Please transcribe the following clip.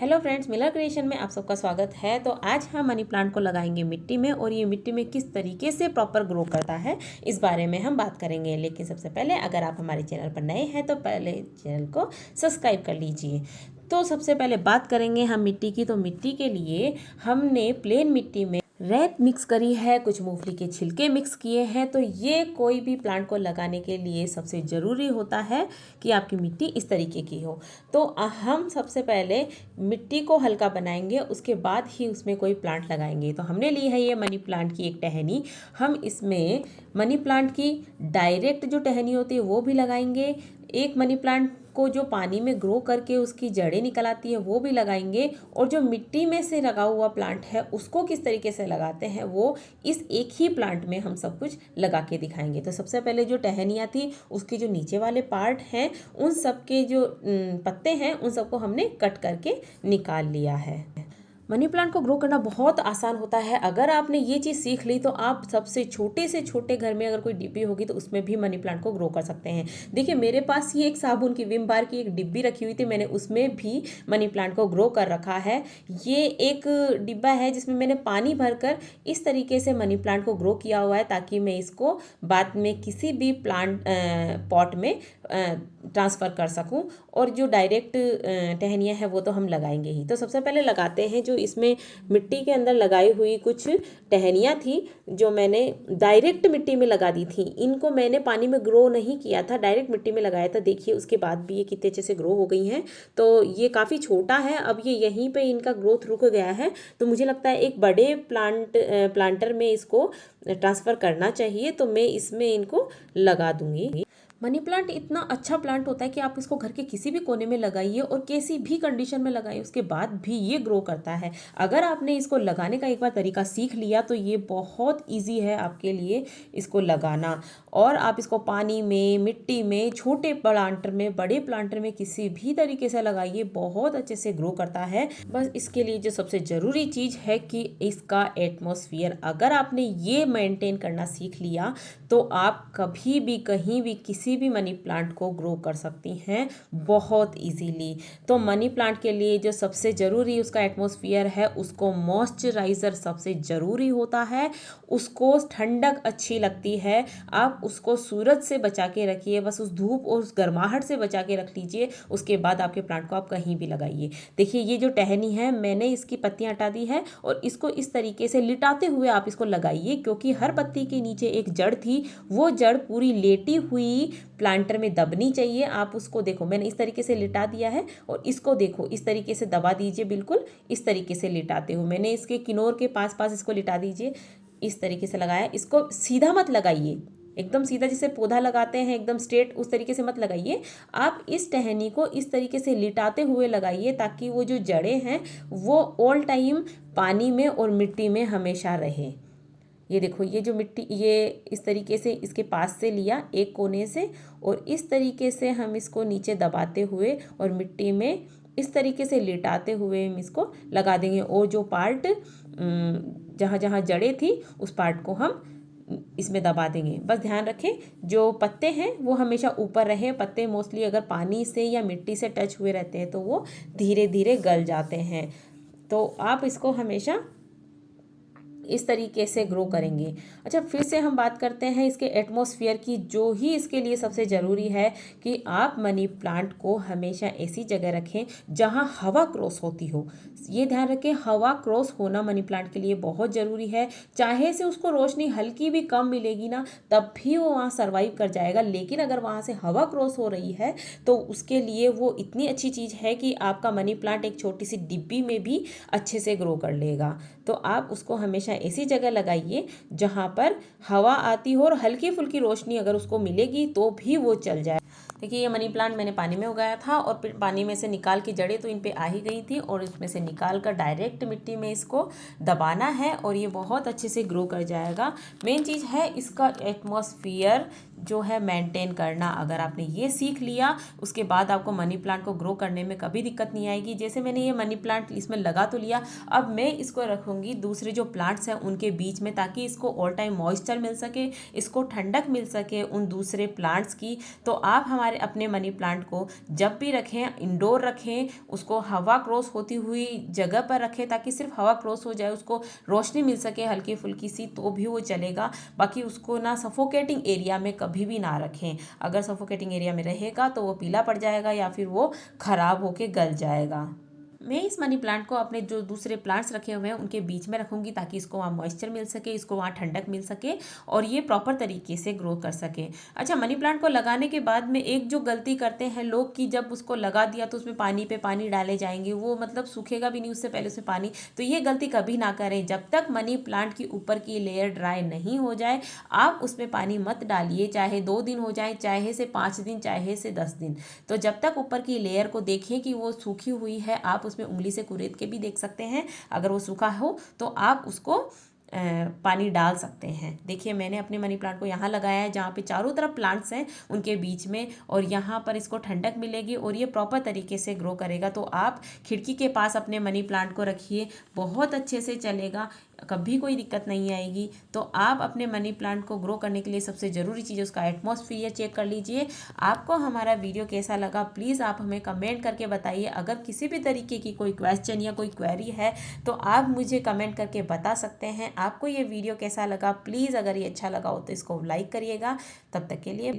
Hello friends, Miller creation में आप सबका स्वागत है। तो आज हम मनी प्लांट को लगाएंगे मिट्टी में और ये मिट्टी में किस तरीके से प्रॉपर ग्रो करता है इस बारे में हम बात करेंगे। लेकिन सबसे पहले अगर आप हमारे चैनल पर नए हैं तो पहले चैनल को सब्सक्राइब कर लीजिए। तो सबसे पहले बात करेंगे हम मिट्टी की। तो मिट्टी के लिए हमने प्लेन मिट्टी में रेत मिक्स करी है, कुछ मूंगफली के छिलके मिक्स किए हैं। तो ये कोई भी प्लांट को लगाने के लिए सबसे ज़रूरी होता है कि आपकी मिट्टी इस तरीके की हो। तो हम सबसे पहले मिट्टी को हल्का बनाएंगे, उसके बाद ही उसमें कोई प्लांट लगाएंगे। तो हमने ली है ये मनी प्लांट की एक टहनी। हम इसमें मनी प्लांट की डायरेक्ट जो टहनी होती है वो भी लगाएंगे, एक मनी प्लांट को जो पानी में ग्रो करके उसकी जड़ें निकल आती है वो भी लगाएंगे, और जो मिट्टी में से लगा हुआ प्लांट है उसको किस तरीके से लगाते हैं वो इस एक ही प्लांट में हम सब कुछ लगा के दिखाएंगे। तो सबसे पहले जो टहनियाँ थी उसके जो नीचे वाले पार्ट हैं उन सब के जो पत्ते हैं उन सबको हमने कट करके निकाल लिया है। मनी प्लांट को ग्रो करना बहुत आसान होता है। अगर आपने ये चीज़ सीख ली तो आप सबसे छोटे से छोटे घर में अगर कोई डिब्बी होगी तो उसमें भी मनी प्लांट को ग्रो कर सकते हैं। देखिए मेरे पास ये एक साबुन की विम बार की एक डिब्बी रखी हुई थी, मैंने उसमें भी मनी प्लांट को ग्रो कर रखा है। ये एक डिब्बा है जिसमें मैंने पानी भरकर इस तरीके से मनी प्लांट को ग्रो किया हुआ है ताकि मैं इसको बाद में किसी भी प्लांट पॉट में ट्रांसफ़र कर सकूं। और जो डायरेक्ट टहनियाँ हैं वो तो हम लगाएंगे ही। तो सबसे पहले लगाते हैं जो इसमें मिट्टी के अंदर लगाई हुई कुछ टहनियाँ थी जो मैंने डायरेक्ट मिट्टी में लगा दी थी। इनको मैंने पानी में ग्रो नहीं किया था, डायरेक्ट मिट्टी में लगाया था। देखिए उसके बाद भी ये कितने अच्छे से ग्रो हो गई हैं। तो ये काफ़ी छोटा है, अब ये यहीं पे इनका ग्रोथ रुक गया है। तो मुझे लगता है एक बड़े प्लांटर में इसको ट्रांसफ़र करना चाहिए, तो मैं इसमें इनको लगा दूँगी। मनी प्लांट इतना अच्छा प्लांट होता है कि आप इसको घर के किसी भी कोने में लगाइए और किसी भी कंडीशन में लगाइए, उसके बाद भी ये ग्रो करता है। अगर आपने इसको लगाने का एक बार तरीका सीख लिया तो ये बहुत इजी है आपके लिए इसको लगाना। और आप इसको पानी में, मिट्टी में, छोटे प्लांटर में, बड़े प्लांटर में किसी भी तरीके से लगाइए, बहुत अच्छे से ग्रो करता है। बस इसके लिए जो सबसे ज़रूरी चीज़ है कि इसका एटमॉस्फेयर, अगर आपने ये मेंटेन करना सीख लिया तो आप कभी भी कहीं भी किसी भी मनी प्लांट को ग्रो कर सकती हैं बहुत इजीली। तो मनी प्लांट के लिए जो सबसे ज़रूरी उसका एटमॉस्फेयर है, उसको मॉइस्चराइज़र सबसे ज़रूरी होता है। उसको ठंडक अच्छी लगती है, आप उसको सूरज से बचा के रखिए, बस उस धूप और उस गर्माहट से बचा के रख लीजिए। उसके बाद आपके प्लांट को आप कहीं भी लगाइए। देखिए ये जो टहनी है मैंने इसकी पत्तियां हटा दी है और इसको इस तरीके से लिटाते हुए आप इसको लगाइए, क्योंकि हर पत्ती के नीचे एक जड़ थी, वो जड़ पूरी लेटी हुई प्लांटर में दबनी चाहिए। आप उसको देखो, मैंने इस तरीके से लिटा दिया है और इसको देखो इस तरीके से दबा दीजिए, बिल्कुल इस तरीके से लिटाते हो। मैंने इसके किनोर के पास पास इसको लिटा दीजिए, इस तरीके से लगाया। इसको सीधा मत लगाइए, एकदम सीधा जैसे पौधा लगाते हैं एकदम स्ट्रेट, उस तरीके से मत लगाइए। आप इस टहनी को इस तरीके से लिटाते हुए लगाइए ताकि वो जो जड़ें हैं वो ऑल टाइम पानी में और मिट्टी में हमेशा रहे। ये देखो ये जो मिट्टी, ये इस तरीके से इसके पास से लिया एक कोने से और इस तरीके से हम इसको नीचे दबाते हुए और मिट्टी में इस तरीके से लिटाते हुए हम इसको लगा देंगे। और जो पार्ट जहाँ जहाँ जड़ें थी उस पार्ट को हम इसमें दबा देंगे। बस ध्यान रखें जो पत्ते हैं वो हमेशा ऊपर रहे। पत्ते मोस्टली अगर पानी से या मिट्टी से टच हुए रहते हैं तो वो धीरे धीरे गल जाते हैं। तो आप इसको हमेशा इस तरीके से ग्रो करेंगे। अच्छा, फिर से हम बात करते हैं इसके एटमॉस्फेयर की। जो ही इसके लिए सबसे ज़रूरी है कि आप मनी प्लांट को हमेशा ऐसी जगह रखें जहां हवा क्रॉस होती हो। ये ध्यान रखें, हवा क्रॉस होना मनी प्लांट के लिए बहुत ज़रूरी है। चाहे से उसको रोशनी हल्की भी कम मिलेगी ना तब भी वो वहाँ सर्वाइव कर जाएगा, लेकिन अगर वहाँ से हवा क्रॉस हो रही है तो उसके लिए वो इतनी अच्छी चीज़ है कि आपका मनी प्लांट एक छोटी सी डिब्बी में भी अच्छे से ग्रो कर लेगा। तो आप उसको हमेशा ऐसी जगह लगाइए जहाँ पर हवा आती हो और हल्की फुल्की रोशनी अगर उसको मिलेगी तो भी वो चल जाए। देखिए ये मनी प्लांट मैंने पानी में उगाया था और फिर पानी में से निकाल के जड़ें तो इन पे आ ही गई थी और इसमें से निकाल कर डायरेक्ट मिट्टी में इसको दबाना है और ये बहुत अच्छे से ग्रो कर जाएगा। मेन चीज़ है इसका एटमॉस्फेयर जो है मेंटेन करना, अगर आपने ये सीख लिया उसके बाद आपको मनी प्लांट को ग्रो करने में कभी दिक्कत नहीं आएगी। जैसे मैंने ये मनी प्लांट इसमें लगा तो लिया, अब मैं इसको रखूँगी दूसरे जो प्लांट्स हैं उनके बीच में, ताकि इसको ऑल टाइम मॉइस्चर मिल सके, इसको ठंडक मिल सके उन दूसरे प्लांट्स की। तो आप हमारे अपने मनी प्लांट को जब भी रखें इंडोर रखें, उसको हवा क्रॉस होती हुई जगह पर रखें, ताकि सिर्फ हवा क्रॉस हो जाए, उसको रोशनी मिल सके हल्की फुल्की सी, तो भी वो चलेगा। बाकी उसको ना सफोकेटिंग एरिया में कभी भी ना रखें। अगर सफोकेटिंग एरिया में रहेगा तो वो पीला पड़ जाएगा या फिर वो खराब होके गल जाएगा। मैं इस मनी प्लांट को अपने जो दूसरे प्लांट्स रखे हुए हैं उनके बीच में रखूँगी, ताकि इसको वहाँ मॉइस्चर मिल सके, इसको वहाँ ठंडक मिल सके और ये प्रॉपर तरीके से ग्रो कर सके। अच्छा, मनी प्लांट को लगाने के बाद में एक जो गलती करते हैं लोग कि जब उसको लगा दिया तो उसमें पानी पे पानी डाले जाएंगे, वो मतलब सूखेगा भी नहीं उससे पहले उसमें पानी, तो ये गलती कभी ना करें। जब तक मनी प्लांट की ऊपर की लेयर ड्राई नहीं हो जाए आप उसमें पानी मत डालिए, चाहे 2 दिन हो जाए, चाहे से 5 दिन, चाहे से 10 दिन। तो जब तक ऊपर की लेयर को देखें कि वो सूखी हुई है, आप उसमें उंगली से कुरेद के भी देख सकते हैं। अगर वो सूखा हो तो आप उसको पानी डाल सकते हैं। देखिए मैंने अपने मनी प्लांट को यहाँ लगाया है जहाँ पे चारों तरफ प्लांट्स हैं उनके बीच में, और यहाँ पर इसको ठंडक मिलेगी और ये प्रॉपर तरीके से ग्रो करेगा। तो आप खिड़की के पास अपने मनी प्लांट को रखिए, बहुत अच्छे से चलेगा, कभी कोई दिक्कत नहीं आएगी। तो आप अपने मनी प्लांट को ग्रो करने के लिए सबसे ज़रूरी चीज़ है उसका एटमॉस्फेयर चेक कर लीजिए। आपको हमारा वीडियो कैसा लगा प्लीज़ आप हमें कमेंट करके बताइए। अगर किसी भी तरीके की कोई क्वेश्चन या कोई क्वेरी है तो आप मुझे कमेंट करके बता सकते हैं। आपको ये वीडियो कैसा लगा प्लीज़, अगर ये अच्छा लगा हो तो इसको लाइक करिएगा। तब तक के लिए